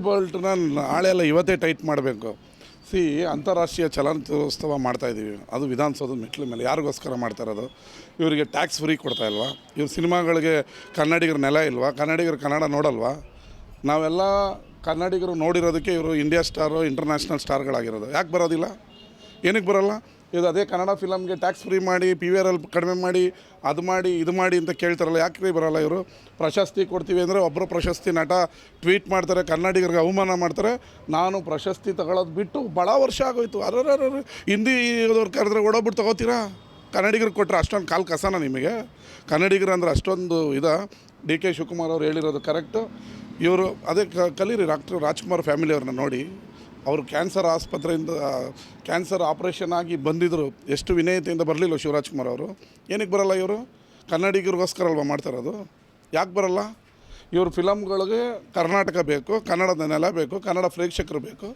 ಬೋಲ್ಟ್ನ ಹಾಳೆಲ್ಲ ಇವತ್ತೇ ಟೈಟ್ ಮಾಡಬೇಕು. ಅಂತಾರಾಷ್ಟ್ರೀಯ ಚಲನಚಿತ್ರೋತ್ಸವ ಮಾಡ್ತಾಯಿದ್ದೀವಿ, ಅದು ವಿಧಾನಸೌಧದ ಮೆಟ್ಲ ಮೇಲೆ. ಯಾರಿಗೋಸ್ಕರ ಮಾಡ್ತಾ ಇರೋದು? ಇವರಿಗೆ ಟ್ಯಾಕ್ಸ್ ಫ್ರೀ ಕೊಡ್ತಾ ಇಲ್ವಾ? ಇವ್ರ ಸಿನಿಮಾಗಳಿಗೆ ಕನ್ನಡಿಗರ ನೆಲ ಇಲ್ವಾ? ಕನ್ನಡಿಗರು ಕನ್ನಡ ನೋಡಲ್ವಾ? ನಾವೆಲ್ಲ ಕನ್ನಡಿಗರು ನೋಡಿರೋದಕ್ಕೆ ಇವರು ಇಂಡಿಯಾ ಸ್ಟಾರು, ಇಂಟರ್ನ್ಯಾಷನಲ್ ಸ್ಟಾರ್ಗಳಾಗಿರೋದು. ಯಾಕೆ ಬರೋದಿಲ್ಲ? ಏನಕ್ಕೆ ಬರೋಲ್ಲ? ಇದು ಅದೇ ಕನ್ನಡ ಫಿಲಮ್ಗೆ ಟ್ಯಾಕ್ಸ್ ಫ್ರೀ ಮಾಡಿ, PVR ಕಡಿಮೆ ಮಾಡಿ, ಅದು ಮಾಡಿ ಇದು ಮಾಡಿ ಅಂತ ಕೇಳ್ತಾರಲ್ಲ, ಯಾಕೆ ಬರೋಲ್ಲ ಇವರು? ಪ್ರಶಸ್ತಿ ಕೊಡ್ತೀವಿ ಅಂದರೆ ಒಬ್ಬರು ಪ್ರಶಸ್ತಿ ನಟ ಟ್ವೀಟ್ ಮಾಡ್ತಾರೆ, ಕನ್ನಡಿಗರಿಗೆ ಅವಮಾನ ಮಾಡ್ತಾರೆ. ನಾನು ಪ್ರಶಸ್ತಿ ತಗೊಳ್ಳೋದು ಬಿಟ್ಟು ಭಾಳ ವರ್ಷ ಆಗೋಯ್ತು. ಹಿಂದಿದವ್ರು ಕರೆದ್ರೆ ಓಡೋಗ್ಬಿಟ್ಟು ತೊಗೋತೀರಾ? ಕನ್ನಡಿಗರಿಗೆ ಕೊಟ್ಟರೆ ಅಷ್ಟೊಂದು ಕಾಲು ಕಸನ ನಿಮಗೆ? ಕನ್ನಡಿಗರು ಅಂದರೆ ಅಷ್ಟೊಂದು DK ಶಿವಕುಮಾರ್ ಅವ್ರು ಹೇಳಿರೋದು ಕರೆಕ್ಟು. ಇವರು ಅದೇ ಕಲೀರಿ ಡಾಕ್ಟರ್ ರಾಜ್ಕುಮಾರ್ ಫ್ಯಾಮಿಲಿಯವ್ರನ್ನ ನೋಡಿ. ಅವರು ಕ್ಯಾನ್ಸರ್ ಆಸ್ಪತ್ರೆಯಿಂದ ಕ್ಯಾನ್ಸರ್ ಆಪ್ರೇಷನ್ ಆಗಿ ಬಂದಿದ್ದರು. ಎಷ್ಟು ವಿನಯತೆಯಿಂದ ಬರಲಿಲ್ಲ ಶಿವರಾಜ್ಕುಮಾರ್ ಅವರು. ಏನಕ್ಕೆ ಬರೋಲ್ಲ ಇವರು? ಕನ್ನಡಿಗರಿಗೋಸ್ಕರ ಅಲ್ವಾ ಮಾಡ್ತಾರೋದು? ಯಾಕೆ ಬರೋಲ್ಲ? ಇವ್ರ ಫಿಲಮ್ಗಳಿಗೆ ಕರ್ನಾಟಕ ಬೇಕು, ಕನ್ನಡದ ನೆಲ ಬೇಕು, ಕನ್ನಡ ಪ್ರೇಕ್ಷಕರು ಬೇಕು.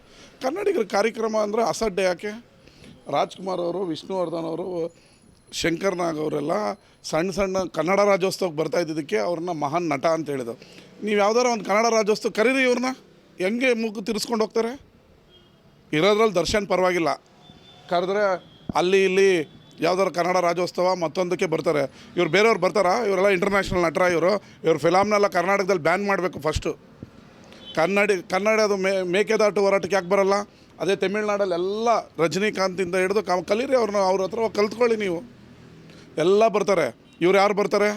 ಕನ್ನಡಿಗರ ಕಾರ್ಯಕ್ರಮ ಅಂದರೆ ಅಸಡ್ಡೆ ಯಾಕೆ? ರಾಜ್ಕುಮಾರ್ ಅವರು, ವಿಷ್ಣುವರ್ಧನ್ ಅವರು, ಶಂಕರ್ ನಾಗ್ ಅವರೆಲ್ಲ ಸಣ್ಣ ಸಣ್ಣ ಕನ್ನಡ ರಾಜ್ಯೋತ್ಸವಕ್ಕೆ ಬರ್ತಾ ಇದ್ದಿದ್ದಕ್ಕೆ ಅವ್ರನ್ನ ಮಹಾನ್ ನಟ ಅಂತ ಹೇಳಿದ್ರು. ನೀವು ಯಾವ್ದಾರು ಒಂದು ಕನ್ನಡ ರಾಜ್ಯೋತ್ಸವ ಕರೀರಿ ಇವ್ರನ್ನ. ಹೆಂಗೆ ಮೂಗು ತಿರ್ಸ್ಕೊಂಡು ಹೋಗ್ತಾರೆ? ಇರೋದ್ರಲ್ಲಿ ದರ್ಶನ್ ಪರವಾಗಿಲ್ಲ, ಕರೆದ್ರೆ ಅಲ್ಲಿ ಇಲ್ಲಿ ಯಾವ್ದಾರು ಕನ್ನಡ ರಾಜ್ಯೋತ್ಸವ ಮತ್ತೊಂದಕ್ಕೆ ಬರ್ತಾರೆ. ಇವ್ರು ಬೇರೆಯವ್ರು ಬರ್ತಾರಾ? ಇವರೆಲ್ಲ ಇಂಟರ್ನ್ಯಾಷನಲ್ ನಟರ ಇವ್ರ ಫಿಲಮ್ನೆಲ್ಲ ಕರ್ನಾಟಕದಲ್ಲಿ ಬ್ಯಾನ್ ಮಾಡಬೇಕು ಫಸ್ಟು. ಕನ್ನಡದ ಮೇಕೆದಾಟು ಹೋರಾಟಕ್ಕೆ ಯಾಕೆ ಬರೋಲ್ಲ? ಅದೇ ತಮಿಳ್ನಾಡಲ್ಲಿ ಎಲ್ಲ ರಜನಿಕಾಂತಿಂದ ಹಿಡಿದು ಕಲೀರಿ ಅವ್ರನ್ನ, ಅವ್ರ ಹತ್ರ ಕಲ್ತ್ಕೊಳ್ಳಿ ನೀವು. ಎಲ್ಲ ಬರ್ತಾರೆ. ಇವ್ರು ಯಾರು ಬರ್ತಾರೆ?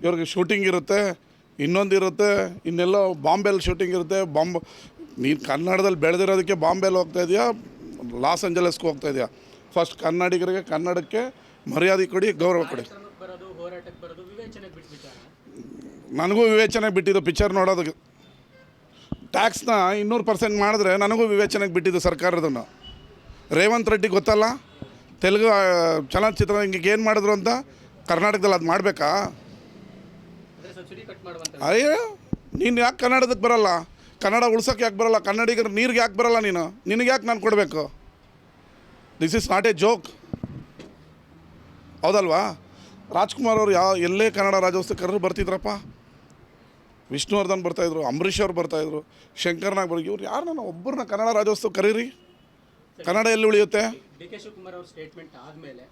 ಇವ್ರಿಗೆ ಶೂಟಿಂಗ್ ಇರುತ್ತೆ, ಇನ್ನೊಂದಿರುತ್ತೆ, ಇನ್ನೆಲ್ಲೋ ಬಾಂಬೆಲ್ಲಿ ಶೂಟಿಂಗ್ ಇರುತ್ತೆ. ನೀನು ಕನ್ನಡದಲ್ಲಿ ಬೆಳೆದಿರೋದಕ್ಕೆ ಬಾಂಬೆಲ್ಲಿ ಹೋಗ್ತಾ ಇದೆಯಾ, ಲಾಸ್ ಏಂಜಲಸ್ಗೆ ಹೋಗ್ತಾ ಇದೆಯಾ? ಫಸ್ಟ್ ಕನ್ನಡಿಗರಿಗೆ, ಕನ್ನಡಕ್ಕೆ ಮರ್ಯಾದೆ ಕೊಡಿ, ಗೌರವ ಕೊಡಿ. ನನಗೂ ವಿವೇಚನೆಗೆ ಬಿಟ್ಟಿದ್ದು ಪಿಕ್ಚರ್ ನೋಡೋದಕ್ಕೆ. ಟ್ಯಾಕ್ಸ್ನ 200% ಮಾಡಿದ್ರೆ ನನಗೂ ವಿವೇಚನೆಗೆ ಬಿಟ್ಟಿದ್ದು ಸರ್ಕಾರದನ್ನು. ರೇವಂತ್ ರೆಡ್ಡಿ ಗೊತ್ತಲ್ಲ, ತೆಲುಗು ಚಲನಚಿತ್ರ ಹಿಂಗೆ ಏನು ಮಾಡಿದ್ರು ಅಂತ. ಕರ್ನಾಟಕದಲ್ಲಿ ಅದು ಮಾಡಬೇಕಾ? ಅಯ್ಯೋ, ನೀನು ಯಾಕೆ ಕನ್ನಡದಕ್ಕೆ ಬರೋಲ್ಲ? ಕನ್ನಡ ಉಳ್ಸೋಕ್ಕೆ ಯಾಕೆ ಬರೋಲ್ಲ? ಕನ್ನಡಿಗರು ನೀರಿಗೆ ಯಾಕೆ ಬರೋಲ್ಲ? ನಿನಗೆ ಯಾಕೆ ನಾನು ಕೊಡಬೇಕು? This is not A joke, ಹೌದಲ್ವಾ? ರಾಜ್ಕುಮಾರ್ ಅವರು ಎಲ್ಲೇ ಕನ್ನಡ ರಾಜ್ಯೋತ್ಸವ ಕರೆದ್ರು ಬರ್ತಿದ್ರಪ್ಪ. ವಿಷ್ಣುವರ್ಧನ್ ಬರ್ತಾಯಿದ್ರು, ಅಂಬರೀಷ್ ಅವ್ರು ಬರ್ತಾಯಿದ್ರು, ಶಂಕರ್ ನಾಗ್ ಇವ್ರು ಯಾರನ್ನ ಒಬ್ಬರನ್ನ ಕನ್ನಡ ರಾಜ್ಯೋತ್ಸವ ಕರೀರಿ. ಕನ್ನಡ ಎಲ್ಲಿ ಉಳಿಯುತ್ತೆ? DK ಶಿವಕುಮಾರ್ ಅವ್ರ ಸ್ಟೇಟ್ಮೆಂಟ್ ಆದಮೇಲೆ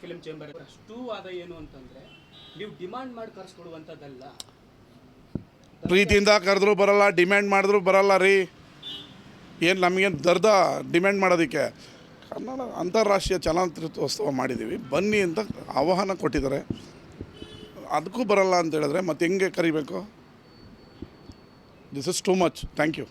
ಫಿಲ್ಮ್ ಚೇಂಬರ್ ಅಷ್ಟು ಆದ ಏನು ಅಂತಂದರೆ, ನೀವು ಡಿಮಾಂಡ್ ಮಾಡಿ ಕರೆಸ್ಕೊಡುವಂಥದ್ದಲ್ಲ. ಪ್ರೀತಿಯಿಂದ ಕರೆದ್ರು ಬರೋಲ್ಲ, ಡಿಮ್ಯಾಂಡ್ ಮಾಡಿದ್ರು ಬರೋಲ್ಲ ರೀ. ಏನು ನಮಗೇನು ದರ್ದ ಡಿಮ್ಯಾಂಡ್ ಮಾಡೋದಕ್ಕೆ? ಕನ್ನಡ ಅಂತಾರಾಷ್ಟ್ರೀಯ ಚಲನಚಿತ್ರೋತ್ಸವ ಮಾಡಿದ್ದೀವಿ, ಬನ್ನಿ ಅಂತ ಆಹ್ವಾನ ಕೊಟ್ಟಿದ್ದಾರೆ. ಅದಕ್ಕೂ ಬರೋಲ್ಲ ಅಂತ ಹೇಳಿದ್ರೆ ಮತ್ತೆ ಹೆಂಗೆ ಕರಿಬೇಕು? This is too much. Thank you.